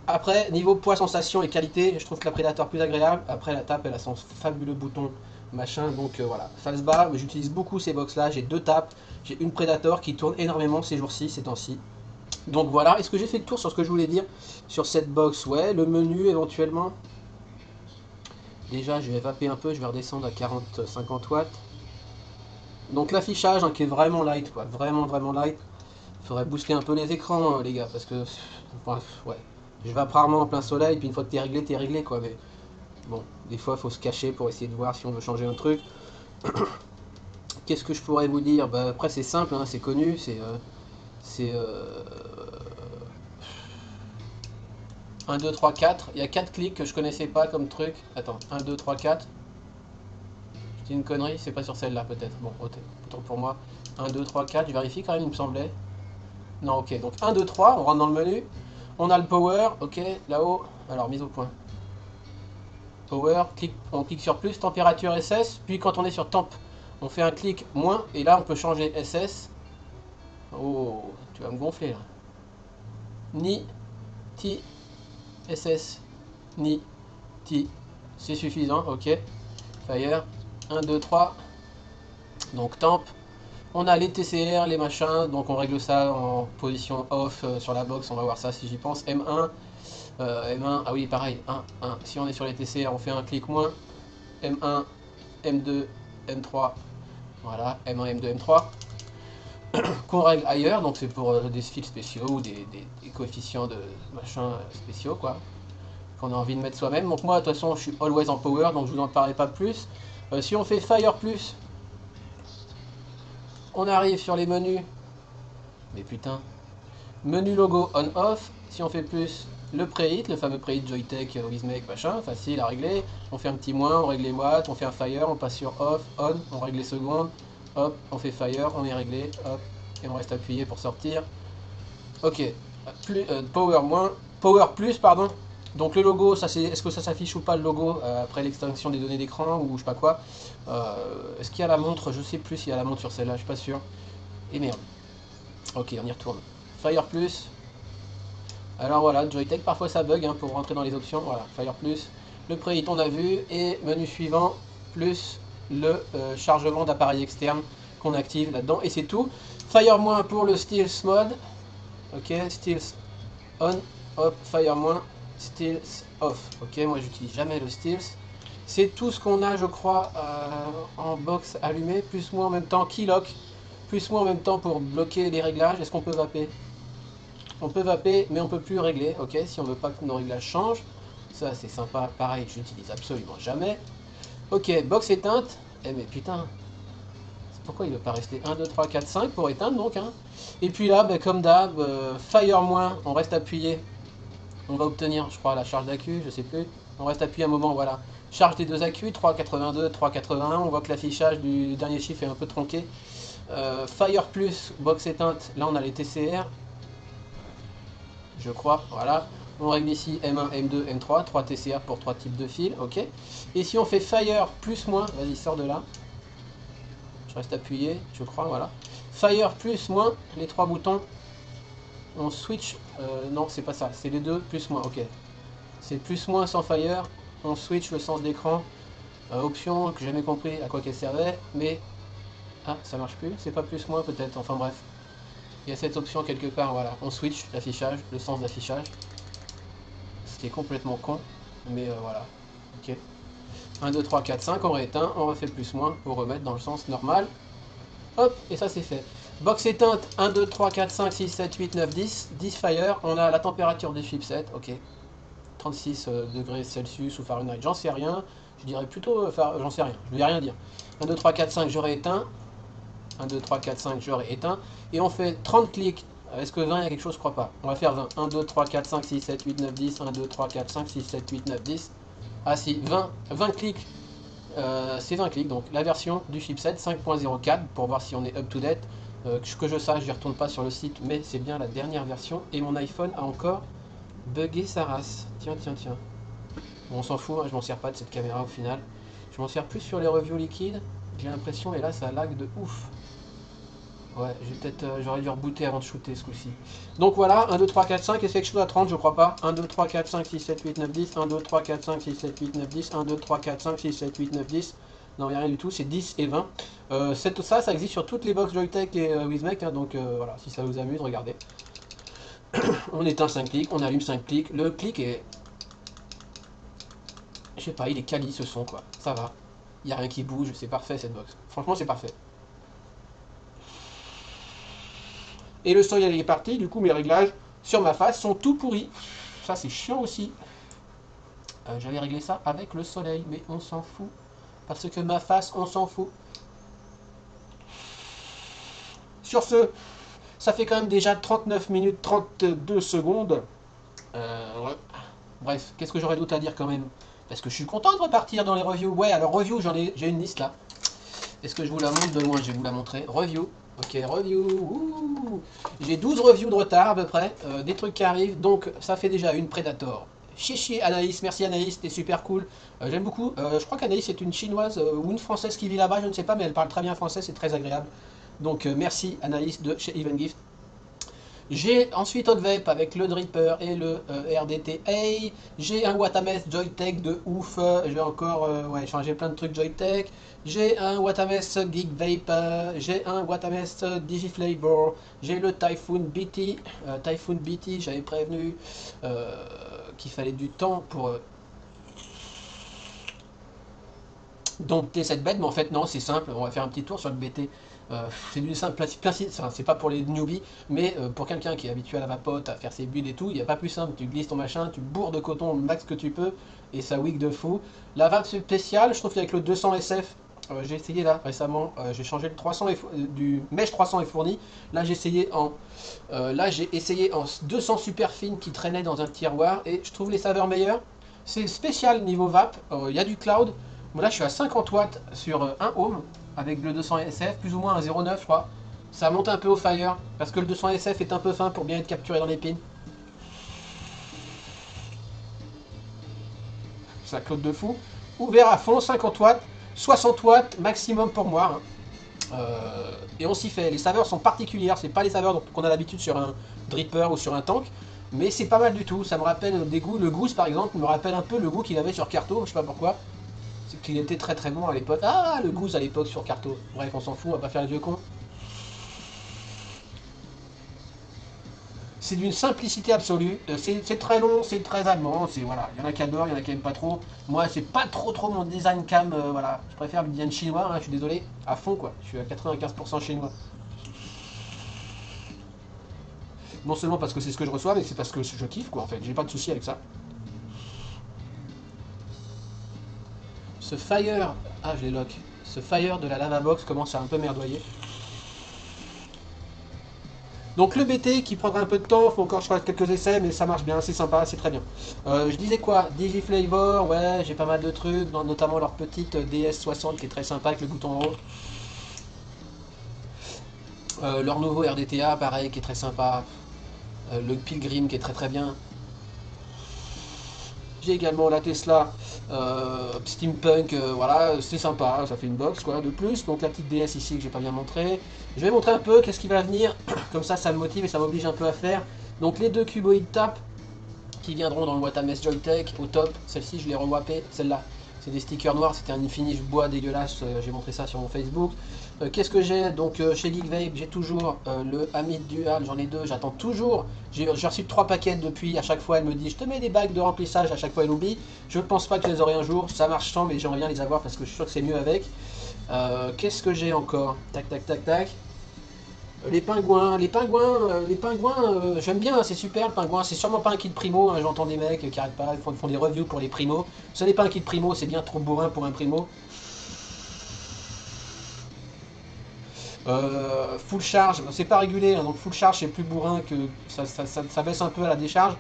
Après, niveau poids, sensation et qualité, je trouve que la Predator plus agréable. Après, la tape, elle a son fabuleux bouton, machin, donc voilà. Ça se bat, mais j'utilise beaucoup ces box-là. J'ai deux tapes, j'ai une Predator qui tourne énormément ces jours-ci, ces temps-ci. Donc voilà, est-ce que j'ai fait le tour sur ce que je voulais dire sur cette box? Ouais, le menu éventuellement. Déjà, je vais vaper un peu, je vais redescendre à 40-50 watts. Donc l'affichage hein, qui est vraiment light, quoi, vraiment light. Faudrait booster un peu les écrans, les gars, parce que, bref, ouais. Je vape rarement en plein soleil, puis une fois que t'es réglé, quoi. Mais bon, des fois, faut se cacher pour essayer de voir si on veut changer un truc. Qu'est-ce que je pourrais vous dire? Bah, après, c'est simple, hein, c'est connu, c'est 1, 2, 3, 4. Il y a 4 clics que je connaissais pas comme truc. Attends, 1, 2, 3, 4. Je dis une connerie, c'est pas sur celle-là peut-être. Bon, autant pour moi. 1, 2, 3, 4, je vérifie quand même, il me semblait. Non, ok, donc 1, 2, 3, on rentre dans le menu. On a le power, ok, là-haut. Alors, mise au point. Power, on clique sur plus, température SS. Puis quand on est sur temp, on fait un clic moins. Et là, on peut changer SS. Oh, tu vas me gonfler là. Ni, ti, SS, ni, ti. C'est suffisant, ok. Fire, 1, 2, 3. Donc temp. On a les TCR, les machins, donc on règle ça en position off sur la box, on va voir ça si j'y pense. M1, M1, ah oui pareil, 1, 1. Si on est sur les TCR, on fait un clic moins. M1, M2, M3, voilà, M1, M2, M3. Qu'on règle ailleurs, donc c'est pour des fils spéciaux ou des coefficients de machin spéciaux, quoi. Qu'on a envie de mettre soi-même. Donc moi, de toute façon, je suis always en power, donc je vous en parlerai pas plus. Si on fait Fire Plus, on arrive sur les menus. Mais putain. Menu logo on-off. Si on fait plus, le preheat, le fameux preheat Joytech, Wismec, machin, facile à régler. On fait un petit moins, on règle les watts, on fait un fire, on passe sur off, on, on règle les secondes. Hop, on fait fire, on est réglé, hop, et on reste appuyé pour sortir. Ok, power moins, power plus, pardon. Donc le logo, ça c'est, est-ce que ça s'affiche ou pas le logo après l'extinction des données d'écran ou je sais pas quoi. Est-ce qu'il y a la montre? Je sais plus s'il y a la montre sur celle-là, je suis pas sûr. Et merde. Ok, on y retourne. Fire plus. Alors voilà, Joytech, parfois ça bug hein, pour rentrer dans les options. Voilà, Fire plus. Le preheat on a vu. Et menu suivant, plus le chargement d'appareil externe qu'on active là-dedans. Et c'est tout. Fire moins pour le Stealth mode. Ok, Stealth on. Hop, Fire moins. Stealth off. Ok, moi j'utilise jamais le Stealth. C'est tout ce qu'on a, je crois, en box allumé. Plus moi en même temps, Keylock. Plus moi en même temps pour bloquer les réglages. Est-ce qu'on peut vaper? On peut vaper, mais on peut plus régler, ok, si on veut pas que nos réglages changent. Ça, c'est sympa, pareil, j'utilise absolument jamais. Ok, box éteinte. Eh mais putain, pourquoi il veut pas rester 1, 2, 3, 4, 5 pour éteindre donc, hein. Et puis là, bah, comme d'hab, fire moins, on reste appuyé. On va obtenir, je crois, la charge d'accu, je sais plus. On reste appuyé un moment, voilà. Charge des deux accus, 3,82, 3,81. On voit que l'affichage du dernier chiffre est un peu tronqué. Fire plus, box éteinte, là on a les TCR. Je crois, voilà. On règle ici M1, M2, M3, 3 TCR pour 3 types de fils, ok. Et si on fait Fire plus moins, vas-y sors de là. Je reste appuyé, je crois, voilà. Fire plus moins, les 3 boutons. On switch, non c'est pas ça, c'est les deux, plus moins, ok. C'est plus moins sans Fire, on switch le sens d'écran. Option que j'ai jamais compris à quoi qu'elle servait, mais... Ah, ça marche plus, c'est pas plus moins peut-être, enfin bref. Il y a cette option quelque part, voilà. On switch l'affichage, le sens d'affichage. Ce qui est complètement con, mais voilà. Ok. 1, 2, 3, 4, 5, on rééteint, on refait plus moins pour remettre dans le sens normal. Hop, et ça c'est fait. Box éteinte, 1, 2, 3, 4, 5, 6, 7, 8, 9, 10. 10 fire, on a la température du chipset, ok. 36 degrés Celsius ou Fahrenheit, j'en sais rien. Je dirais plutôt, j'en sais rien, je vais rien dire. 1, 2, 3, 4, 5, j'aurais éteint. 1, 2, 3, 4, 5, j'aurais éteint. Et on fait 30 clics. Est-ce que 20, il y a quelque chose? Je crois pas. On va faire 20. 1, 2, 3, 4, 5, 6, 7, 8, 9, 10. 1, 2, 3, 4, 5, 6, 7, 8, 9, 10. Ah si, 20 clics. C'est 20 clics. Donc la version du chipset 5.04 pour voir si on est up to date. Que je sache, je ne retourne pas sur le site, mais c'est bien la dernière version. Et mon iPhone a encore bugué sa race. Tiens, tiens, tiens. Bon, on s'en fout, hein, je m'en sers pas de cette caméra au final. Je m'en sers plus sur les reviews liquides. J'ai l'impression, et là ça lag de ouf. Ouais, j'aurais dû rebooter avant de shooter ce coup-ci. Donc voilà, 1, 2, 3, 4, 5, est-ce que je shoot à 30? Je crois pas. 1, 2, 3, 4, 5, 6, 7, 8, 9, 10. 1, 2, 3, 4, 5, 6, 7, 8, 9, 10. 1, 2, 3, 4, 5, 6, 7, 8, 9, 10. Non, il n'y a rien du tout, c'est 10 et 20. Ça existe sur toutes les box Joytech et Wismec, hein, donc voilà, si ça vous amuse, regardez. On éteint 5 clics, on allume 5 clics. Le clic est... Je sais pas, il est quali ce son, quoi. Ça va. Il n'y a rien qui bouge, c'est parfait cette box. Franchement, c'est parfait. Et le seuil, il est parti, du coup, mes réglages sur ma face sont tout pourris. Ça, c'est chiant aussi. J'avais réglé ça avec le soleil, mais on s'en fout. Parce que ma face, on s'en fout. Sur ce, ça fait quand même déjà 39 minutes 32 secondes. Ouais. Bref, qu'est-ce que j'aurais d'autre à dire quand même? Parce que je suis content de repartir dans les reviews. Ouais, alors review, j'ai une liste là. Est-ce que je vous la montre de loin? Je vais vous la montrer. Review. Ok, review. J'ai 12 reviews de retard à peu près. Des trucs qui arrivent. Donc ça fait déjà une Predator. Chier Anaïs, merci Anaïs, t'es super cool. J'aime beaucoup. Je crois qu'Anaïs est une chinoise ou une française qui vit là-bas, je ne sais pas, mais elle parle très bien français, c'est très agréable. Donc merci Anaïs de chez Even Gift. J'ai ensuite Hotvape avec le Dripper et le RDTA. J'ai un Watames Joytech de ouf. J'ai encore ouais, changé plein de trucs Joytech. J'ai un Watames Geek Vape. J'ai un Watames Digiflavor. J'ai le Typhoon BT. Typhoon BT, j'avais prévenu qu'il fallait du temps pour dompter cette bête, mais en fait non, c'est simple. On va faire un petit tour sur le BT. C'est d'une simple c'est pas pour les newbies, mais pour quelqu'un qui est habitué à la vapote, à faire ses builds et tout, il n'y a pas plus simple. Tu glisses ton machin, tu bourres de coton le max que tu peux, et ça wick de fou. La vape spéciale, je trouve qu'avec le 200 SF, j'ai essayé là récemment, j'ai changé le 300 du Mesh 300 est fourni. Là j'ai essayé en 200 super fines qui traînaient dans un tiroir, et je trouve les saveurs meilleures. C'est spécial niveau vape, il y a du cloud. Bon, là je suis à 50 watts sur 1 ohm avec le 200 SF, plus ou moins un 0,9 je crois. Ça monte un peu au fire, parce que le 200 SF est un peu fin pour bien être capturé dans les pins. Ça clote de fou. Ouvert à fond, 50 watts, 60 watts maximum pour moi. Hein. Et on s'y fait. Les saveurs sont particulières, c'est pas les saveurs qu'on a l'habitude sur un dripper ou sur un tank, mais c'est pas mal du tout. Ça me rappelle des goûts. Le goose par exemple me rappelle un peu le goût qu'il avait sur Carto, je sais pas pourquoi. C'est qu'il était très très bon à l'époque. Ah, le goose à l'époque sur Carto. Bref, on s'en fout, on va pas faire le vieux con. C'est d'une simplicité absolue. C'est très long, c'est très allemand. C'est voilà, il y en a qui adorent, il y en a qui aiment pas trop. Moi, c'est pas trop mon design cam. Voilà, je préfère le design chinois. Hein, je suis désolé, à fond quoi. Je suis à 95% chinois. Non seulement parce que c'est ce que je reçois, mais c'est parce que je kiffe quoi. En fait, j'ai pas de souci avec ça. Ce fire, ah je les lock. Ce fire de la lava box commence à un peu merdoyer. Donc le BT qui prendra un peu de temps, il faut encore que je fasse quelques essais, mais ça marche bien, c'est sympa, c'est très bien. Je disais quoi? Digiflavor, ouais, j'ai pas mal de trucs, notamment leur petite DS60 qui est très sympa avec le bouton rose. Leur nouveau RDTA, pareil, qui est très sympa. Le Pilgrim qui est très très bien. J'ai également la Tesla Steampunk, voilà, c'est sympa, ça fait une box quoi de plus. Donc la petite DS ici que j'ai pas bien montré. Je vais montrer un peu qu'est-ce qui va venir, comme ça me motive et ça m'oblige un peu à faire. Donc les deux cuboïdes tap qui viendront dans le Watames Joytech au top. Celle-ci je l'ai rewappée, celle-là. C'est des stickers noirs, c'était un finish bois dégueulasse, j'ai montré ça sur mon Facebook. Qu'est-ce que j'ai? Donc chez Geek Vape, j'ai toujours le Hamid Dual, j'en ai deux, j'attends toujours. J'ai reçu 3 paquets depuis, à chaque fois elle me dit je te mets des bagues de remplissage, à chaque fois elle oublie. Je pense pas que je les aurai un jour, ça marche sans mais j'aimerais bien les avoir parce que je suis sûr que c'est mieux avec. Qu'est-ce que j'ai encore? Tac tac tac tac. Les pingouins, j'aime bien, c'est super le pingouin, c'est sûrement pas un kit primo, hein, j'entends des mecs qui arrêtent pas, font des reviews pour les primos. Ce n'est pas un kit primo, c'est bien trop bourrin pour un primo. Full charge, c'est pas régulé, hein, donc full charge c'est plus bourrin que ça baisse un peu à la décharge,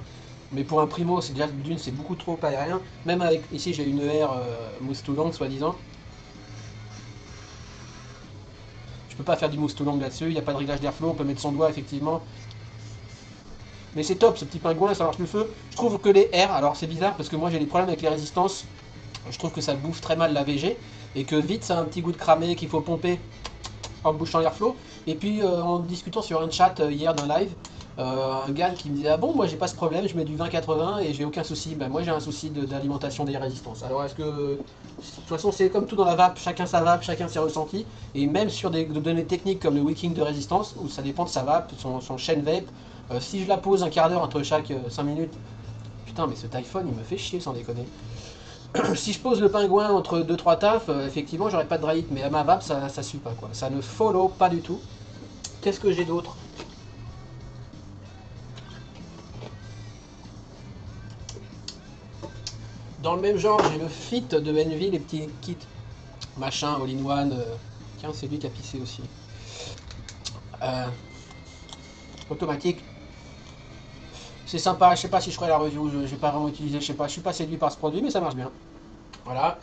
mais pour un primo c'est déjà d'une c'est beaucoup trop aérien. Même avec ici j'ai une ER mousse tout longue soi-disant. Je peux pas faire du mousse tout longue là-dessus, il n'y a pas de réglage d'airflow, on peut mettre son doigt effectivement. Mais c'est top ce petit pingouin, ça marche le feu. Je trouve que les R, alors c'est bizarre parce que moi j'ai des problèmes avec les résistances. Je trouve que ça bouffe très mal la VG et que vite ça a un petit goût de cramé qu'il faut pomper. en bouchant l'airflow. Et puis en discutant sur un chat hier d'un live, un gars qui me disait ah bon moi j'ai pas ce problème, je mets du 20-80 et j'ai aucun souci. Ben, moi j'ai un souci d'alimentation des résistances. Alors est-ce que de toute façon c'est comme tout dans la vape, chacun sa vape, chacun ses ressentis. Et même sur des données techniques comme le wicking de résistance, où ça dépend de sa vape, son chaîne vape, si je la pose un quart d'heure entre chaque 5 minutes, putain mais ce iPhone il me fait chier sans déconner. Si je pose le pingouin entre 2-3 tafs, effectivement j'aurais pas de dry hit, mais à ma vape ça suit pas quoi. Ça ne follow pas du tout. Qu'est-ce que j'ai d'autre? Dans le même genre, j'ai le Fit de Envy, les petits kits machin, all-in-one. Tiens, c'est lui qui a pissé aussi. Euh, automatique. C'est sympa, je sais pas si je ferai la review, je vais pas vraiment utiliser, je sais pas, je suis pas séduit par ce produit, mais ça marche bien. Voilà.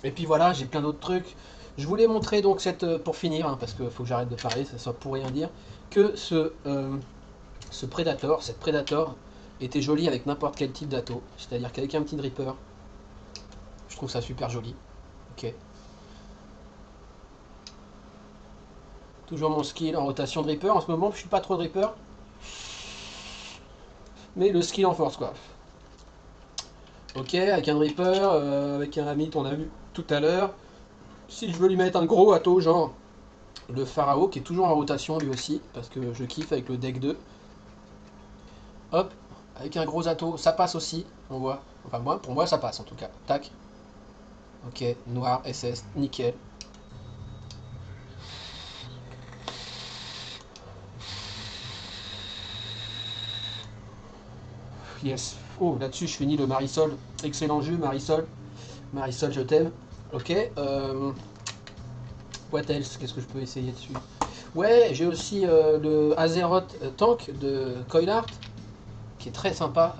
Et puis voilà, j'ai plein d'autres trucs. Je voulais montrer donc cette, pour finir, hein, parce qu'il faut que j'arrête de parler, ça soit pour rien dire, que ce Predator, cette Predator, était jolie avec n'importe quel type d'atto, c'est-à-dire qu'avec un petit dripper, je trouve ça super joli. Ok. Toujours mon skill en rotation dripper, en ce moment je suis pas trop dripper, mais le skill en force quoi. Ok, avec un dripper, avec un amit on a vu tout à l'heure. Si je veux lui mettre un gros atto, genre le Pharaoh qui est toujours en rotation lui aussi, parce que je kiffe avec le deck 2. Hop, avec un gros atto, ça passe aussi, on voit. Enfin moi, pour moi ça passe en tout cas. Tac. Ok, noir, SS, nickel. Yes. Oh, là-dessus je finis le Marisol. Excellent jeu Marisol. Marisol, je t'aime. Ok. What else? Qu'est-ce que je peux essayer dessus? Ouais, j'ai aussi le Azeroth Tank de Coilart, qui est très sympa,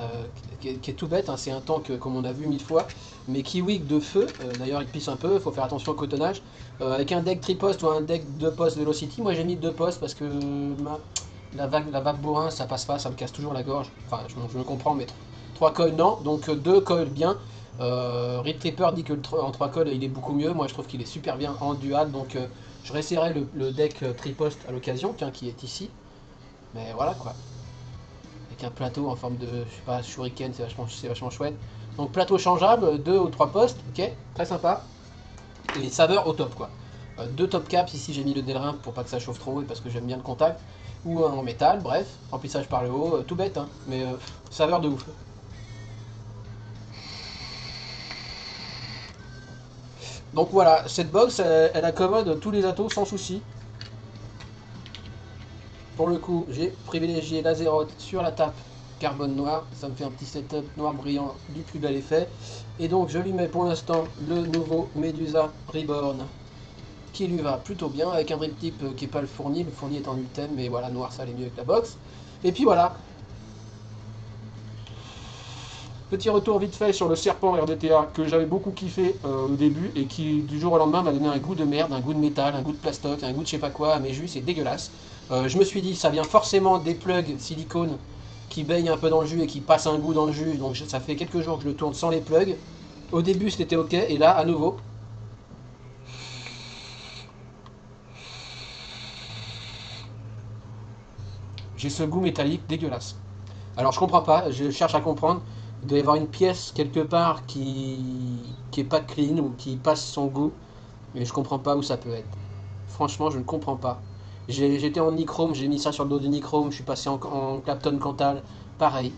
qui est tout bête, hein, c'est un tank comme on a vu 1000 fois, mais qui wick de feu, d'ailleurs il pisse un peu, il faut faire attention au cotonnage, avec un deck tripost ou un deck 2 postes Velocity, moi j'ai mis 2 postes parce que la vague bourrin ça passe pas, ça me casse toujours la gorge, enfin je me comprends, mais 3 coils non, donc 2 coils bien. Rip Tripper dit que en 3 coils il est beaucoup mieux, moi je trouve qu'il est super bien en dual, donc je réessayerai le deck tripost à l'occasion, tiens qui est ici, mais voilà quoi. Avec un plateau en forme de, je sais pas, shuriken, c'est vachement chouette. Donc plateau changeable, 2 ou 3 postes, ok, très sympa. Et les saveurs au top quoi. 2 top caps, ici j'ai mis le Delrin pour pas que ça chauffe trop et parce que j'aime bien le contact. Ou en métal, bref, remplissage par le haut, tout bête, hein, mais saveur de ouf. Donc voilà, cette box, elle accommode tous les atos sans souci. Pour le coup, j'ai privilégié l'Azeroth sur la tape carbone noir. Ça me fait un petit setup noir brillant du plus bel effet. Et donc je lui mets pour l'instant le nouveau Medusa Reborn qui lui va plutôt bien avec un drip type qui n'est pas le fourni. Le fourni est en ultem, mais voilà, noir ça allait mieux avec la box. Et puis voilà. Petit retour vite fait sur le serpent RDTA que j'avais beaucoup kiffé au début et qui du jour au lendemain m'a donné un goût de merde, un goût de métal, un goût de plastoc, un goût de je sais pas quoi à mes jus, c'est dégueulasse. Je me suis dit ça vient forcément des plugs silicone qui baignent un peu dans le jus et qui passent un goût dans le jus, donc ça fait quelques jours que je le tourne sans les plugs. Au début c'était ok et là à nouveau. J'ai ce goût métallique dégueulasse. Alors je comprends pas, je cherche à comprendre. Il doit y avoir une pièce quelque part qui est pas clean ou qui passe son goût, mais je comprends pas où ça peut être. Franchement, je ne comprends pas. J'étais en nichrome, j'ai mis ça sur le dos du nichrome, je suis passé en Clapton Cantal, pareil.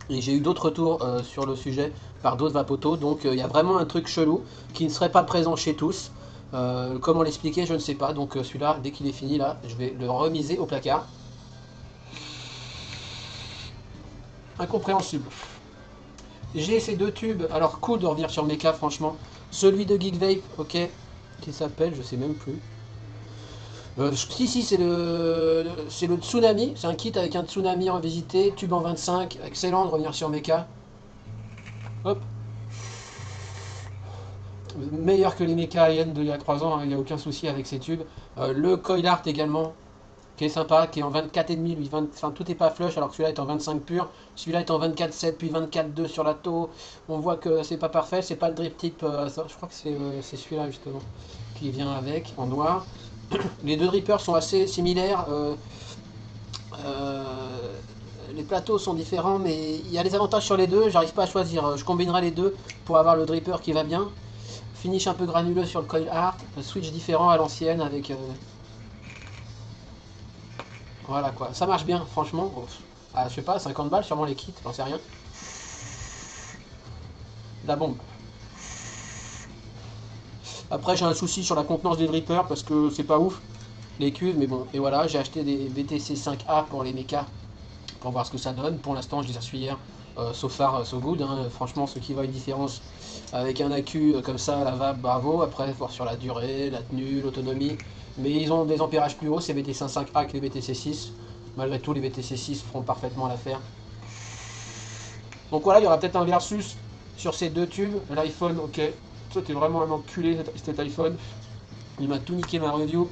Et j'ai eu d'autres retours sur le sujet par d'autres vapotos, donc il y a vraiment un truc chelou qui ne serait pas présent chez tous. Comment l'expliquer, je ne sais pas. Donc celui-là, dès qu'il est fini, là, je vais le remiser au placard. Incompréhensible. J'ai ces deux tubes, alors cool de revenir sur Mecha franchement. Celui de Geek Vape, ok, qui s'appelle, je sais même plus. Si, c'est le Tsunami, c'est un kit avec un Tsunami en visité, tube en 25, excellent de revenir sur Mecha. Hop. Meilleur que les Mecha Alien d'il y a 3 ans, il n'y a aucun souci avec ces tubes. Le Coil Art également, qui est sympa, qui est en 24,5, enfin tout n'est pas flush alors que celui-là est en 25 pur, celui-là est en 24,7 puis 24,2 sur la taux, on voit que c'est pas parfait, c'est pas le drip type, je crois que c'est celui-là justement. qui vient avec en noir. Les deux drippers sont assez similaires. Les plateaux sont différents, mais il y a des avantages sur les deux. J'arrive pas à choisir. Je combinerai les deux pour avoir le dripper qui va bien. Finish un peu granuleux sur le coil art. Switch différent à l'ancienne avec. Voilà quoi. Ça marche bien, franchement. Ah, je sais pas, 50 balles sûrement les kits, j'en sais rien. La bombe. Après j'ai un souci sur la contenance des drippers parce que c'est pas ouf les cuves, mais bon. Et voilà, j'ai acheté des VTC 5A pour les mechas pour voir ce que ça donne. Pour l'instant je les ai reçus hier, so far so good, hein. Franchement ceux qui voient une différence avec un accu comme ça lavable, bravo. Après voir sur la durée, la tenue, l'autonomie. Mais ils ont des ampérages plus hauts ces VTC 5A que les VTC 6. Malgré tout les VTC 6 feront parfaitement l'affaire. Donc voilà, il y aura peut-être un versus sur ces deux tubes. L'iPhone, ok. C'était vraiment un enculé cet iPhone. Il m'a tout niqué ma review.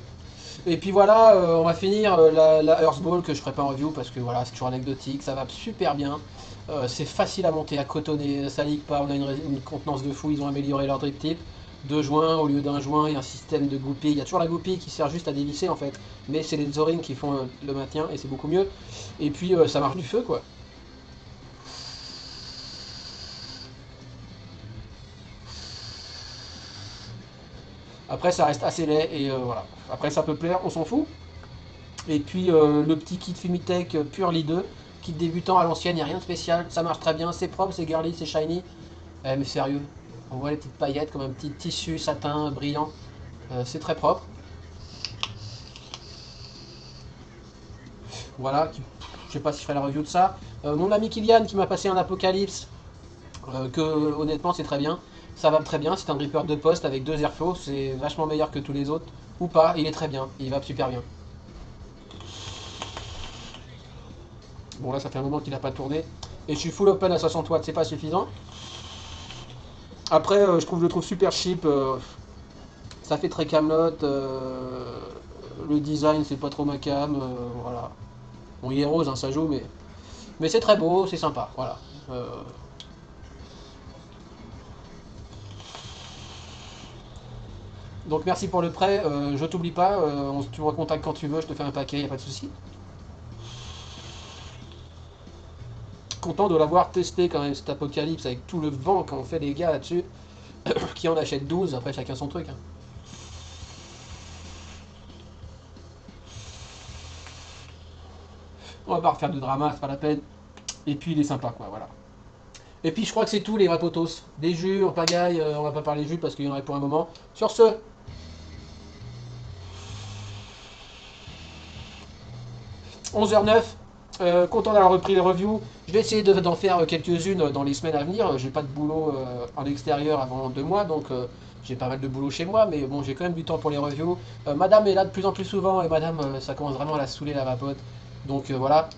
Et puis voilà, on va finir la Earthball que je ferai pas en review parce que voilà, c'est toujours anecdotique. Ça va super bien. C'est facile à monter, à cotonner, ça leak pas. On a une contenance de fou. Ils ont amélioré leur drip tip. 2 joints au lieu d'un joint et un système de goupille. Il y a toujours la goupille qui sert juste à dévisser en fait. Mais c'est les O-rings qui font le maintien et c'est beaucoup mieux. Et puis ça marche du feu quoi. Après ça reste assez laid et voilà. Après ça peut plaire, on s'en fout. Et puis le petit kit Fumitech Purely 2, kit débutant à l'ancienne, il n'y a rien de spécial. Ça marche très bien, c'est propre, c'est girly, c'est shiny. Mais sérieux, on voit les petites paillettes comme un petit tissu satin brillant. C'est très propre. Voilà, je sais pas si je ferai la review de ça. Mon ami Kylian qui m'a passé un Apocalypse, que honnêtement c'est très bien. Ça va très bien, c'est un dripper de poste avec 2 airflow, c'est vachement meilleur que tous les autres. Ou pas, il est très bien, il va super bien. Bon là ça fait un moment qu'il n'a pas tourné. Et je suis full open à 60 watts, c'est pas suffisant. Après je le trouve super cheap. Ça fait très Camelot. Le design c'est pas trop ma cam. Voilà. Bon il est rose, hein, ça joue, mais c'est très beau, c'est sympa. Voilà. Donc merci pour le prêt, je t'oublie pas, tu me recontactes quand tu veux, je te fais un paquet, y a pas de souci. Content de l'avoir testé quand même cet Apocalypse avec tout le vent qu'ont fait les gars là-dessus, qui en achètent 12, après chacun son truc. Hein. On va pas refaire de drama, c'est pas la peine. Et puis il est sympa quoi, voilà. Et puis je crois que c'est tout les vrais potos. Des jus en pagaille, on va pas parler jus parce qu'il y en aurait pour un moment. Sur ce, 11h09, content d'avoir repris les reviews. Je vais essayer d'en faire quelques-unes dans les semaines à venir. J'ai pas de boulot en extérieur avant 2 mois, donc j'ai pas mal de boulot chez moi, mais bon, j'ai quand même du temps pour les reviews. Madame est là de plus en plus souvent, et madame, ça commence vraiment à la saouler la vapote. Donc voilà.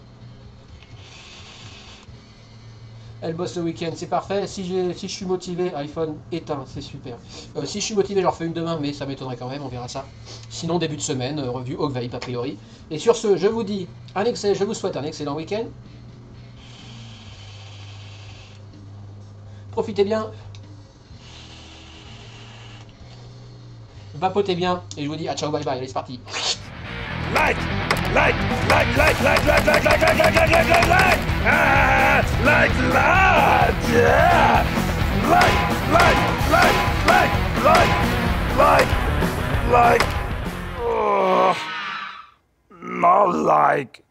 Elle bosse le week-end, c'est parfait. Si je suis motivé, iPhone éteint, c'est super. Si je suis motivé, j'en refais une demain, mais ça m'étonnerait quand même, on verra ça. Sinon, début de semaine, revue Hawk Vape a priori. Et sur ce, je vous dis, je vous souhaite un excellent week-end. Profitez bien. Vapotez bien. Et je vous dis à ciao, bye bye. Allez, c'est parti. Like, like, like, like, like, like, like, like, like, like, like, like, like, like, ah, like, yeah, like, oh, not like.